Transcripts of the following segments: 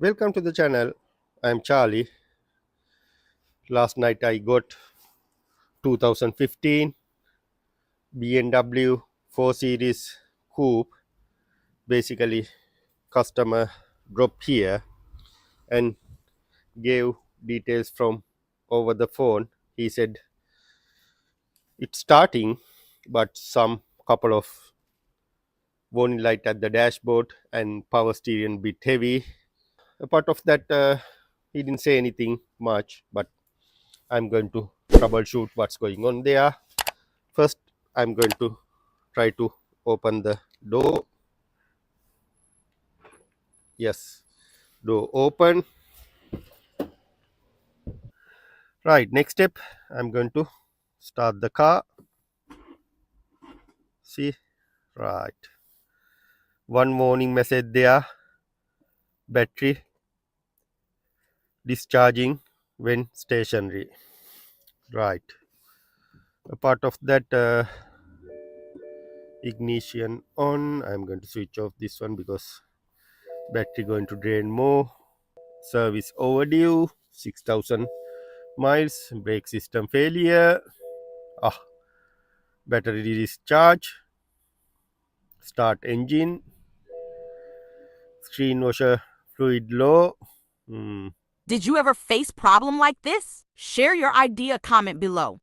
Welcome to the channel. I'm Charlie. Last night I got 2015 BMW 4 Series Coupe. Basically, customer dropped here and gave details from over the phone. He said it's starting, but some couple of warning light at the dashboard and power steering bit heavy. Apart of that, he didn't say anything much, but I'm going to troubleshoot what's going on there. First, I'm going to try to open the door. Yes, door open. Right, next step, I'm going to start the car. See, right. One warning message there. Battery discharging when stationary. Right. A part of that, ignition on. I'm going to switch off this one because battery going to drain more. Service overdue. 6,000 miles. Brake system failure. Ah, battery discharge. Start engine. Screen washer fluid low. Did you ever face problem like this? Share your idea comment below.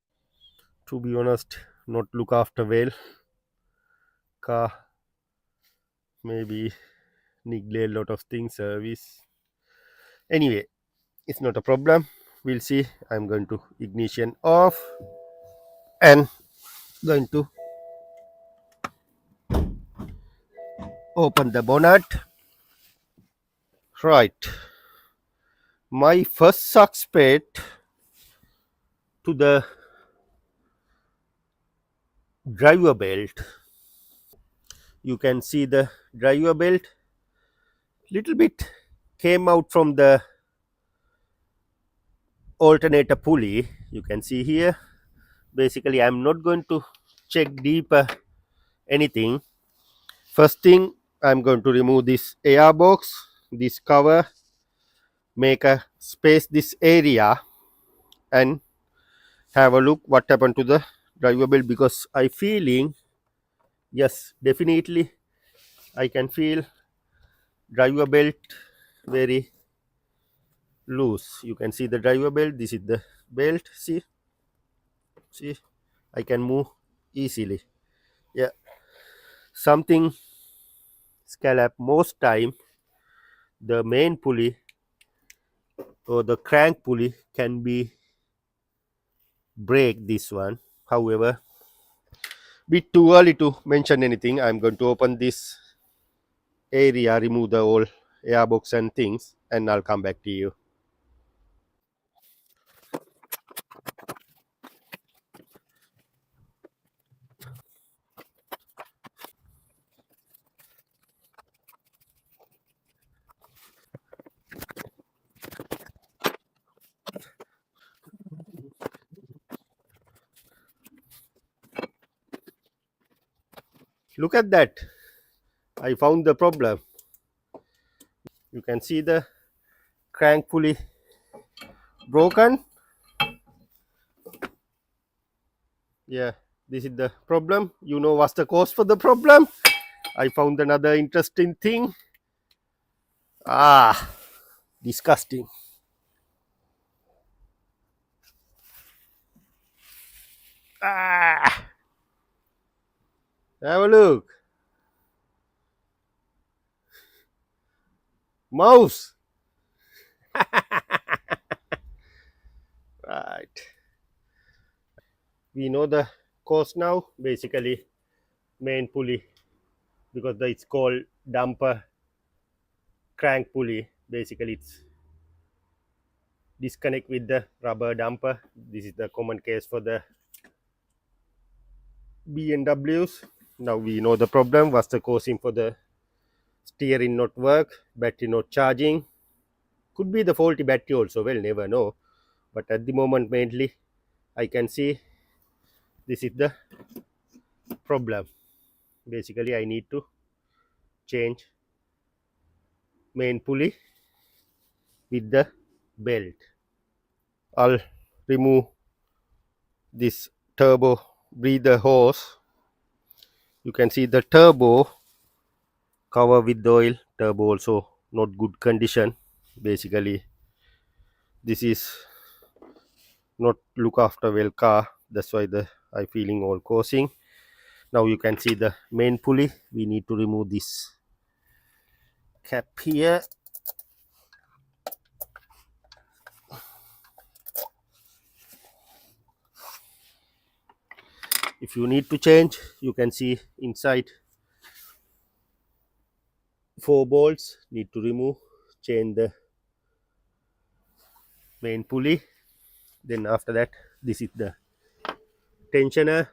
To be honest, not look after well. Car maybe neglect a lot of things. Service. Anyway, it's not a problem. We'll see. I'm going to ignition off and going to open the bonnet. Right. My first suspect to the driver belt. You can see the driver belt little bit came out from the alternator pulley. You can see here. Basically, I'm not going to check deeper anything. First thing, I'm going to remove this air box, this cover, make a space this area and have a look what happened to the driver belt, because I feeling, yes, definitely I can feel driver belt very loose. You can see the driver belt. This is the belt. See, I can move easily. Yeah, something scallop. Most time the main pulley or the crank pulley can be break this one. However, bit too early to mention anything. I'm going to open this area, remove the whole airbox and things, and I'll come back to you. Look at that. I found the problem. You can see the crank pulley broken. Yeah, this is the problem. You know what's the cause for the problem? I found another interesting thing. Ah, disgusting. Ah, have a look. Mouse. Right. We know the cause now. Basically, main pulley, because it's called dumper crank pulley. Basically, it's disconnect with the rubber dumper. This is the common case for the BMWs. Now we know the problem. What's the causing for the steering not work, battery not charging? Could be the faulty battery also. Well, never know. But at the moment, mainly, I can see this is the problem. Basically, I need to change main pulley with the belt. I'll remove this turbo breather hose. You can see the turbo cover with the oil. Turbo also not good condition. Basically this is not look after well car, that's why the I feeling all causing. Now you can see the main pulley. We need to remove this cap here. If you need to change, you can see inside 4 bolts need to remove, change the main pulley. Then after that, this is the tensioner.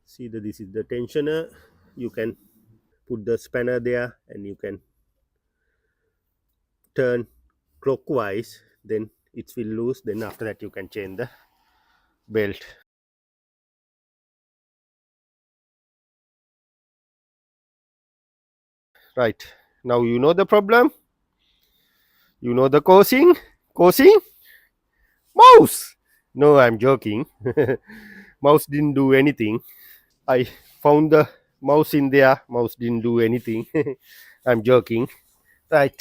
See that this is the tensioner. You can put the spanner there and you can turn clockwise, then it will loose. Then after that you can change the belt. Right, now you know the problem, you know the causing mouse. No, I'm joking. Mouse didn't do anything. I found the mouse in there, mouse didn't do anything. I'm joking. Right,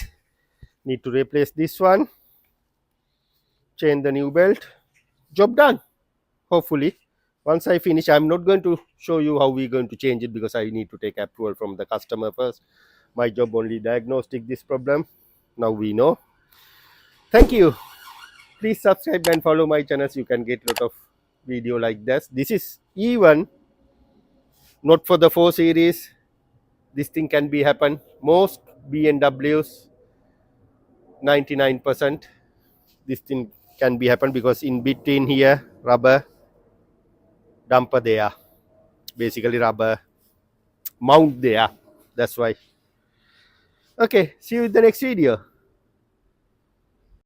need to replace this one, change the new belt, job done. Hopefully once I finish, I'm not going to show you how we're going to change it because I need to take approval from the customer first. My job only diagnostic this problem. Now we know. Thank you. Please subscribe and follow my channels. You can get a lot of video like this. This is even not for the 4 series. This thing can be happen. Most BMWs 99% this thing can be happen because in between here rubber dumper there, basically rubber mount there. That's why. Okay, see you in the next video.